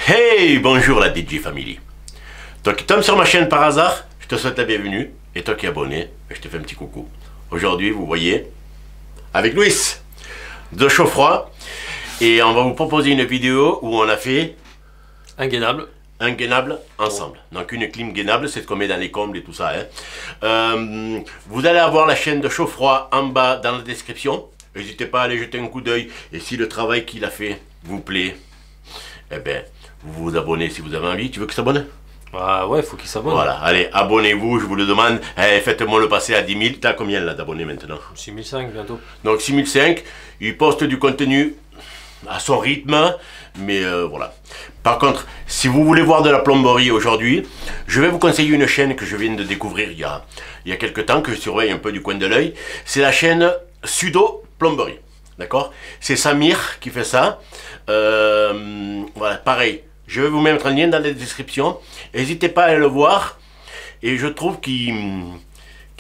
Hey, bonjour la DJ Family. Toi qui tombes sur ma chaîne par hasard, je te souhaite la bienvenue. Et toi qui es abonné, je te fais un petit coucou. Aujourd'hui, vous voyez, avec Louis, de chaud-froid. Et on va vous proposer une vidéo où on a fait un gainable ensemble. Donc une clim gainable, c'est ce qu'on met dans les combles et tout ça. Vous allez avoir la chaîne de chaud-froid en bas dans la description. N'hésitez pas à aller jeter un coup d'œil. Et si le travail qu'il a fait vous plaît, eh bien, vous vous abonnez si vous avez envie. Tu veux qu'il s'abonne? Ah ouais, faut qu'il s'abonne. Voilà, allez, abonnez-vous, je vous le demande. Faites-moi le passer à 10 000. T'as combien là d'abonnés maintenant? 6005 bientôt. Donc 6005, il poste du contenu à son rythme, mais voilà. Par contre, si vous voulez voir de la plomberie aujourd'hui, je vais vous conseiller une chaîne que je viens de découvrir il y a quelques temps, que je surveille un peu du coin de l'œil. C'est la chaîne Sudo Plomberie, d'accord? C'est Samir qui fait ça. Voilà, pareil. Je vais vous mettre un lien dans la description. N'hésitez pas à aller le voir. Et je trouve qu'il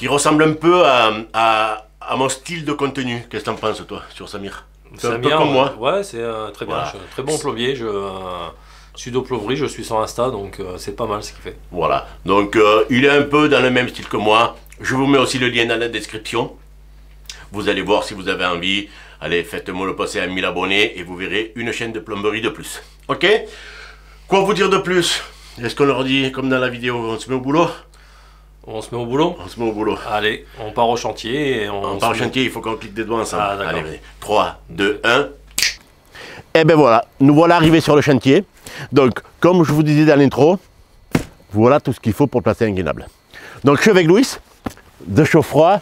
ressemble un peu à mon style de contenu. Qu'est-ce que tu en penses, toi, sur Samir? C'est un peu comme moi. Ouais, c'est très bien. Voilà. Très bon plombier. Sudo Plomberie, je suis sur Insta, donc c'est pas mal ce qu'il fait. Voilà. Donc, il est un peu dans le même style que moi. Je vous mets aussi le lien dans la description. Vous allez voir si vous avez envie. Allez, faites-moi le passer à 1000 abonnés et vous verrez une chaîne de plomberie de plus. Ok? Quoi vous dire de plus? Est-ce qu'on leur dit, comme dans la vidéo, on se met au boulot? On se met au boulot? On se met au boulot. Allez, on part au chantier et on part au chantier, il faut qu'on clique des doigts ensemble. Ah, d'accord. Allez, 3, 2, 1. Et ben voilà, nous voilà arrivés sur le chantier. Donc, comme je vous disais dans l'intro, voilà tout ce qu'il faut pour placer un gainable. Donc, je suis avec Louis, de chaud-froid,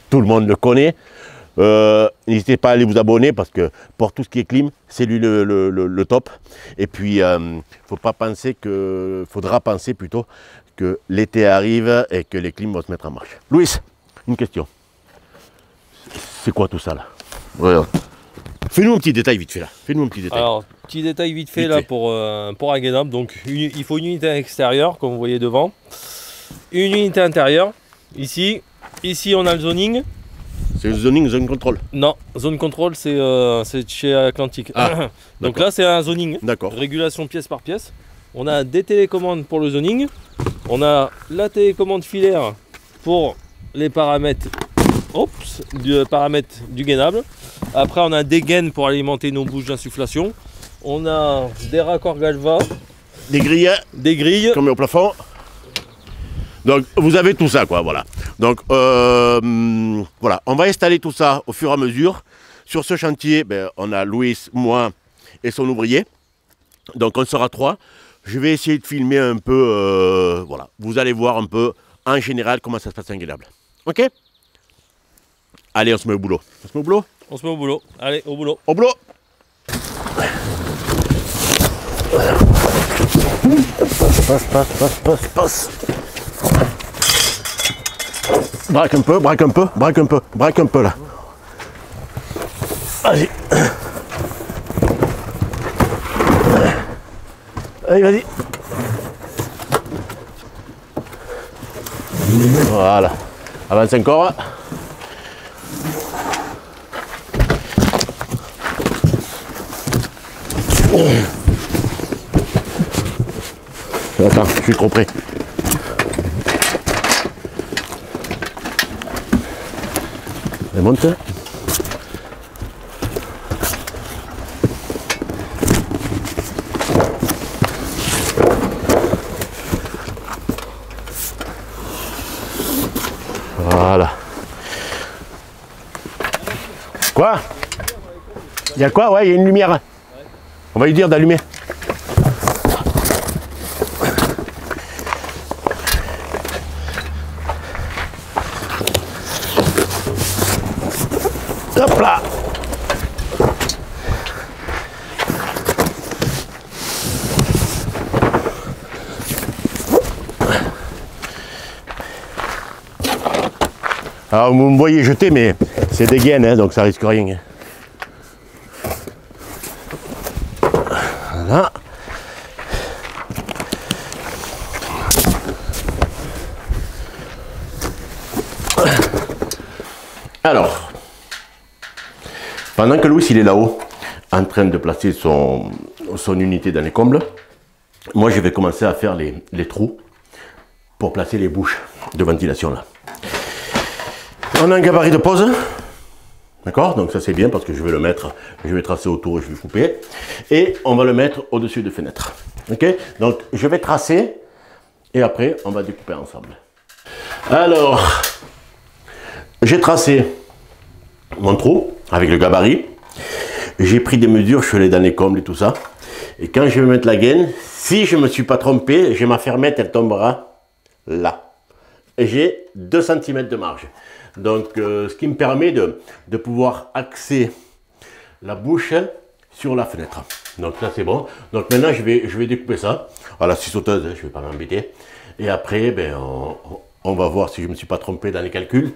tout le monde le connaît. N'hésitez pas à aller vous abonner parce que pour tout ce qui est clim, c'est lui le top. Et puis, faudra penser plutôt que l'été arrive et que les clims vont se mettre en marche. Louis, une question. C'est quoi tout ça là? Voilà. Fais-nous un petit détail vite fait là. Fais-nous un petit détail. Alors, petit détail vite fait là pour un gainable. Donc, il faut une unité extérieure, comme vous voyez devant. Une unité intérieure. Ici, on a le zoning. C'est le zoning, zone contrôle? Non, zone contrôle, c'est chez Atlantique. Ah, donc là, c'est un zoning. D'accord. Régulation pièce par pièce. On a des télécommandes pour le zoning. On a la télécommande filaire pour les paramètres, paramètres du gainable. Après, on a des gaines pour alimenter nos bouches d'insufflation. On a des raccords Galva. Des grilles. Comme au plafond. Donc vous avez tout ça, quoi, voilà. Donc voilà, on va installer tout ça au fur et à mesure. Sur ce chantier, ben, on a Louis, moi et son ouvrier. Donc on sera 3. Je vais essayer de filmer un peu, voilà. Vous allez voir un peu, en général, comment ça se passe un gainable. Ok? Allez, on se met au boulot. On se met au boulot? On se met au boulot. Allez, au boulot. Au boulot! Passe. Braque un peu là. Allez. Allez, vas-y. Voilà. Avance encore. Attends, je suis trop près. Elle monte. Voilà. Quoi? Il y a quoi? Ouais, il y a une lumière. On va lui dire d'allumer. Hop là. Alors vous me voyez jeter, mais c'est des gaines, hein, donc ça risque rien. Voilà. Alors, pendant que Louis il est là-haut, en train de placer son unité dans les combles, moi je vais commencer à faire les trous pour placer les bouches de ventilation là. On a un gabarit de pose, d'accord, donc ça c'est bien parce que je vais le mettre, je vais tracer autour et je vais couper, et on va le mettre au-dessus de fenêtre, ok, donc je vais tracer et après on va découper ensemble. Alors, j'ai tracé mon trou avec le gabarit, j'ai pris des mesures, je suis allé dans les combles et tout ça, et quand je vais mettre la gaine, si je ne me suis pas trompé, j'ai ma fermette, elle tombera là. Et j'ai 2 cm de marge. Donc, ce qui me permet de pouvoir axer la bouche sur la fenêtre. Donc là, c'est bon. Donc maintenant, je vais découper ça. Voilà, scie sauteuse, je ne vais pas m'embêter. Et après, ben, on va voir si je ne me suis pas trompé dans les calculs.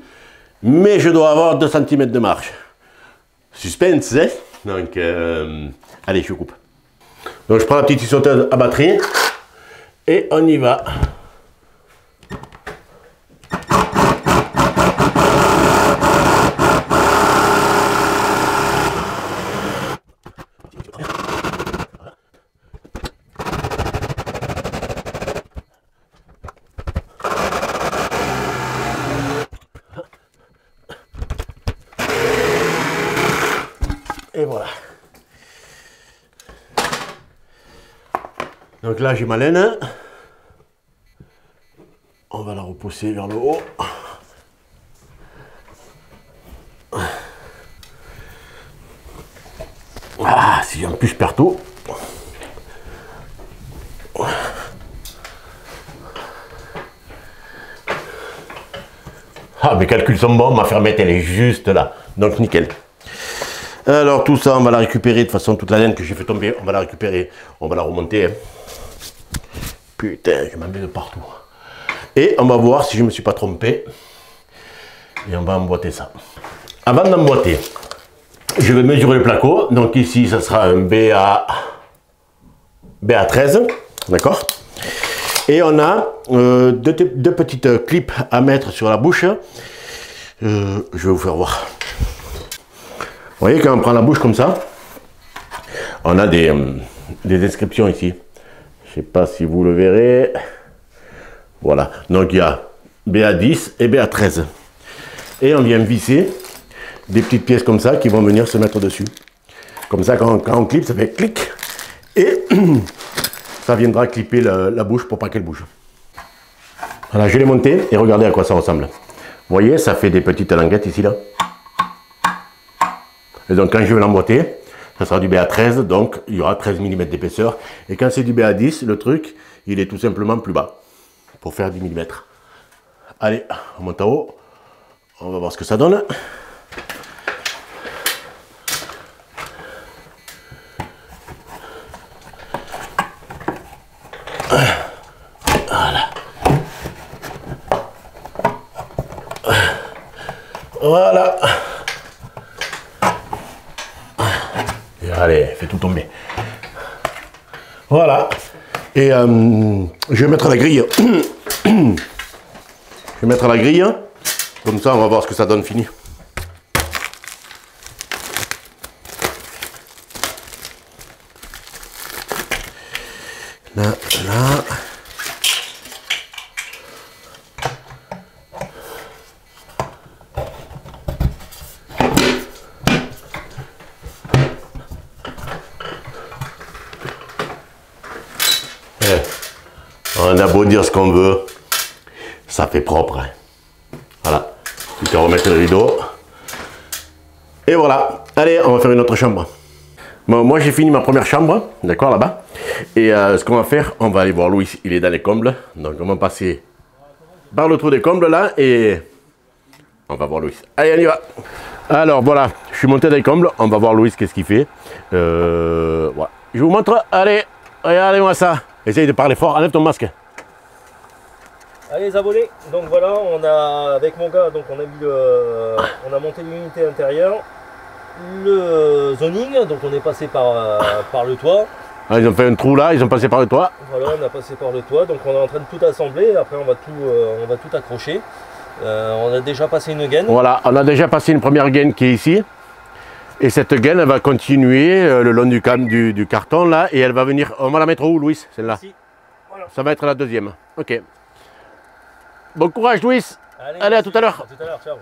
Mais je dois avoir 2 cm de marge. Suspense, hein? Donc, allez, je coupe. Donc, je prends la petite scie sauteuse à batterie. Et on y va. Et voilà. Donc là, j'ai ma laine. On va la repousser vers le haut. Ah, si en plus je perds tout. Ah, mes calculs sont bons, ma fermette elle est juste là. Donc nickel. Alors tout ça, on va la récupérer. De toute façon, toute la laine que j'ai fait tomber, on va la récupérer. On va la remonter. Putain, je m'en mets de partout. Et on va voir si je ne me suis pas trompé. Et on va emboîter ça. Avant d'emboîter, je vais mesurer le placo. Donc ici, ça sera un BA13. D'accord. Et on a deux petites clips à mettre sur la bouche. Je vais vous faire voir. Vous voyez, quand on prend la bouche comme ça, on a des inscriptions ici. Je ne sais pas si vous le verrez. Voilà. Donc il y a BA10 et BA13. Et on vient visser des petites pièces comme ça qui vont venir se mettre dessus. Comme ça, quand on clip, ça fait clic. Et ça viendra clipper la bouche pour pas qu'elle bouge. Voilà, je l'ai monté et regardez à quoi ça ressemble. Vous voyez, ça fait des petites languettes ici, là. Et donc quand je vais l'emboîter, ça sera du BA13, donc il y aura 13 mm d'épaisseur. Et quand c'est du BA10, le truc, il est tout simplement plus bas, pour faire 10 mm. Allez, on monte en haut, on va voir ce que ça donne. Voilà. Voilà. Allez, fais tout tomber. Voilà. Et je vais mettre la grille. Je vais mettre la grille. Comme ça, on va voir ce que ça donne fini. Là, là. On a beau dire ce qu'on veut, ça fait propre. Hein. Voilà, tu peux remettre le rideau. Et voilà, allez, on va faire une autre chambre. Bon, moi j'ai fini ma première chambre, d'accord, là-bas. Et ce qu'on va faire, on va aller voir Louis, il est dans les combles. Donc on va passer par le trou des combles là et on va voir Louis. Allez, on y va. Alors voilà, je suis monté dans les combles, on va voir Louis qu'est-ce qu'il fait. Voilà. Je vous montre, allez, regardez-moi ça. Essaye de parler fort, enlève ton masque. Allez les abonnés, donc voilà, on a avec mon gars, donc on a mis on a monté l'unité intérieure, le zoning, donc on est passé par le toit. Ah, ils ont fait un trou là, ils ont passé par le toit. Voilà, on a passé par le toit, donc on est en train de tout assembler, après on va tout accrocher. On a déjà passé une gaine. Voilà, on a déjà passé une première gaine qui est ici. Et cette gaine, elle va continuer le long du carton là, et elle va venir. On va la mettre où, Louis, celle-là? Voilà. Ça va être la deuxième. Ok. Bon courage, Louis. Allez, à tout à l'heure. À tout à l'heure, ciao.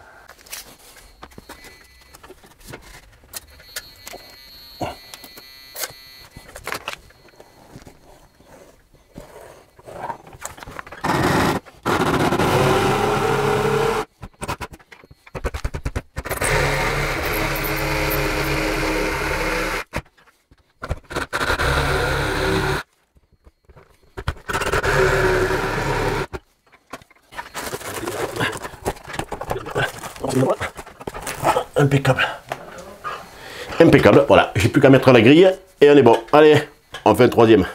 Impeccable. Impeccable, voilà. J'ai plus qu'à mettre la grille et on est bon. Allez, on fait un troisième.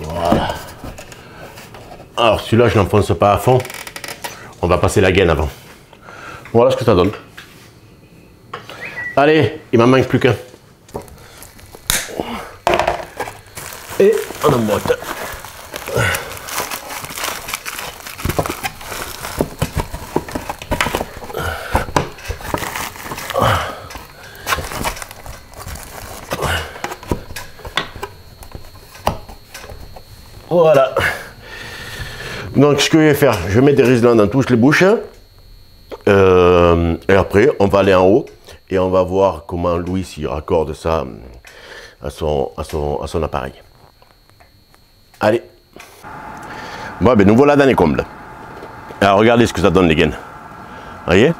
Voilà. Alors celui-là, je n'enfonce pas à fond. On va passer la gaine avant. Voilà ce que ça donne. Allez, il m'en manque plus qu'un. Et on emboîte. Voilà. Donc ce que je vais faire, je mets des riselants dans toutes les bouches. Et après, on va aller en haut et on va voir comment Louis il raccorde ça à son appareil. Allez. Bon, ben nous voilà dans les combles. Alors regardez ce que ça donne les gaines. Voyez?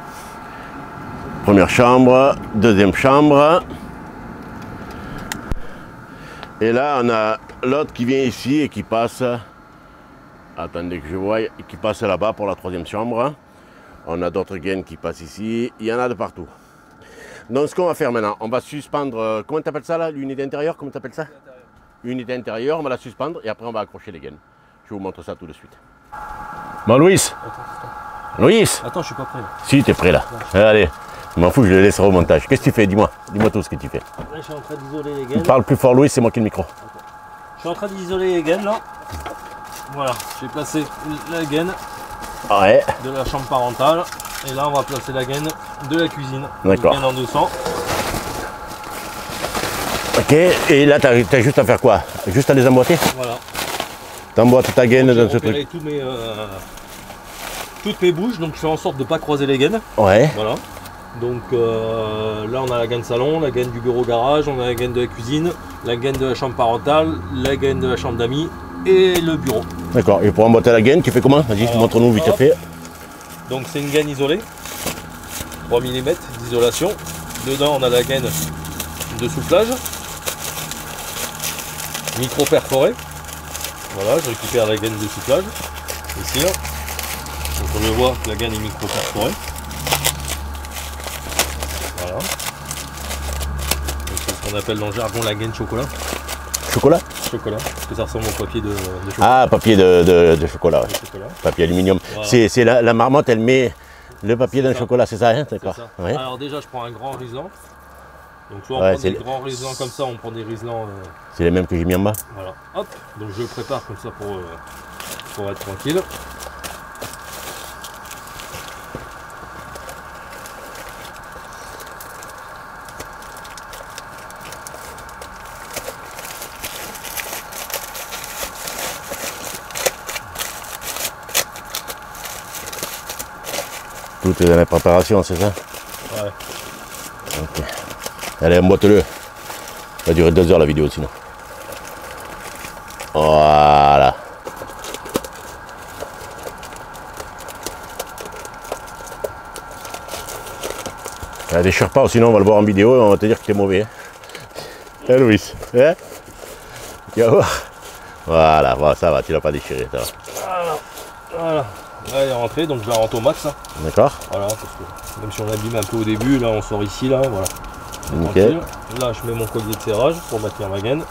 Première chambre, deuxième chambre. Et là, on a l'autre qui vient ici et qui passe. Attendez que je voie, qui passe là-bas pour la troisième chambre. On a d'autres gaines qui passent ici. Il y en a de partout. Donc ce qu'on va faire maintenant, on va suspendre. Comment tu appelles ça là? L'unité intérieure? Comment tu appelles ça? Unité intérieure, on va la suspendre et après on va accrocher les gaines. Je vous montre ça tout de suite. Bon Louis. Louis. Attends, je suis pas prêt. Là. Si, tu es prêt là. Allez, je m'en fous, je le laisserai au montage. Qu'est-ce que tu fais? Dis-moi. Dis-moi tout ce que tu fais. Là, je suis en train d'isoler les gaines. Parle plus fort Louis, c'est moi qui ai le micro. Okay. Je suis en train d'isoler les gaines là. Voilà, j'ai placé la gaine de la chambre parentale. Et là, on va placer la gaine de la cuisine. D'accord. Gaine en 200. Ok, et là, tu as juste à faire quoi? Juste à les emboîter? Voilà. Tu emboîtes ta gaine dans ce truc. Toutes mes bouches, donc je fais en sorte de ne pas croiser les gaines. Ouais. Voilà. Donc là, on a la gaine salon, la gaine du bureau garage, on a la gaine de la cuisine, la gaine de la chambre parentale, la gaine de la chambre d'amis et le bureau. D'accord, et pour emboîter la gaine, tu fais comment? Vas-y, montre-nous vite fait. Donc c'est une gaine isolée, 3 mm d'isolation. Dedans, on a la gaine de soufflage, micro perforé. Voilà, je récupère la gaine de soufflage ici. Là. Donc on le voit, la gaine est micro perforée. Voilà. C'est ce qu'on appelle dans le jargon la gaine chocolat. Chocolat? Chocolat, parce que ça ressemble au papier de chocolat. Ah, papier de chocolat. Ouais. Chocolat. Papier aluminium. Voilà. C'est la marmotte, elle met le papier dans le chocolat, c'est ça, hein? D'accord. Ouais. Alors déjà, je prends un grand riselant. Donc soit on prend des grands riselants comme ça, on prend des riselants... C'est les mêmes que j'ai mis en bas. Voilà, hop, donc je le prépare comme ça pour être tranquille. Tout est dans la préparation, c'est ça? Ouais. Ok. Allez, emboîte-le. Ça va durer 2 heures la vidéo sinon. Voilà. Déchire pas, sinon on va le voir en vidéo et on va te dire que t'es mauvais. Hein, Louis? Hein? Voilà, voilà, ça va, tu l'as pas déchiré. Ça va. Voilà. Là, elle est rentrée, donc je la rentre au max. D'accord. Voilà, parce que même si on abîme un peu au début, là on sort ici, là, voilà. Nickel. Là, je mets mon collier de serrage pour maintenir ma gaine.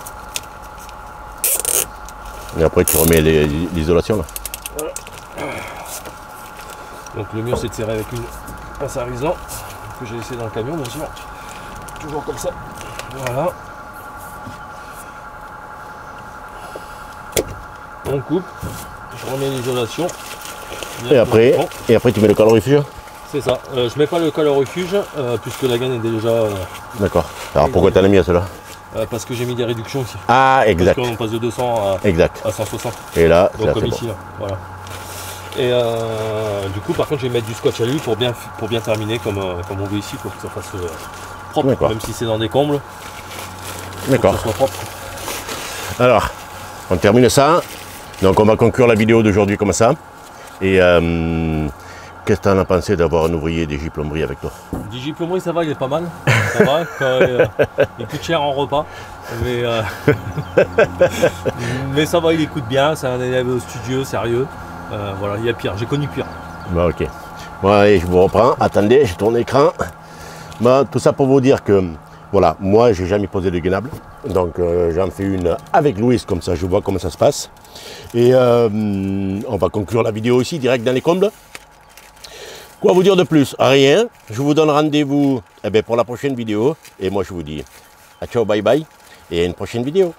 Et après tu remets l'isolation là. Voilà. Donc le mieux c'est de serrer avec une pince à risan que j'ai laissé dans le camion bien sûr. Toujours comme ça. Voilà. On coupe, je remets l'isolation. Et après tu mets le calorifugé. C'est ça. Je mets pas le calorifugé puisque la gaine est déjà. D'accord. Alors pourquoi tu as mis à cela? Parce que j'ai mis des réductions aussi. Ah, exact. Parce qu'on passe de 200 à 160. Et là, donc comme bon. ici, là. Voilà. Et du coup, par contre, je vais mettre du scotch alu pour bien terminer comme on veut ici, pour que ça fasse propre, même si c'est dans des combles. D'accord. Que ça soit propre. Alors, on termine ça. Donc on va conclure la vidéo d'aujourd'hui comme ça. Et qu'est-ce que tu en as pensé d'avoir un ouvrier des Plomberie avec toi? DJ Plomberie, ça va, il est pas mal. Ça va, il coûte cher en repas. Mais ça va, il écoute bien. C'est un élève studieux, sérieux. Voilà, il y a pire, j'ai connu pire. Bah, ok. Bon, allez, je vous reprends. Attendez, je tourne l'écran. Bah, tout ça pour vous dire que, voilà, moi, j'ai jamais posé de gainable. Donc, j'en fais une avec Louis, comme ça, je vois comment ça se passe. Et on va conclure la vidéo ici, direct dans les combles. Quoi vous dire de plus? Rien. Je vous donne rendez-vous pour la prochaine vidéo. Et moi, je vous dis à ciao, bye bye. Et à une prochaine vidéo.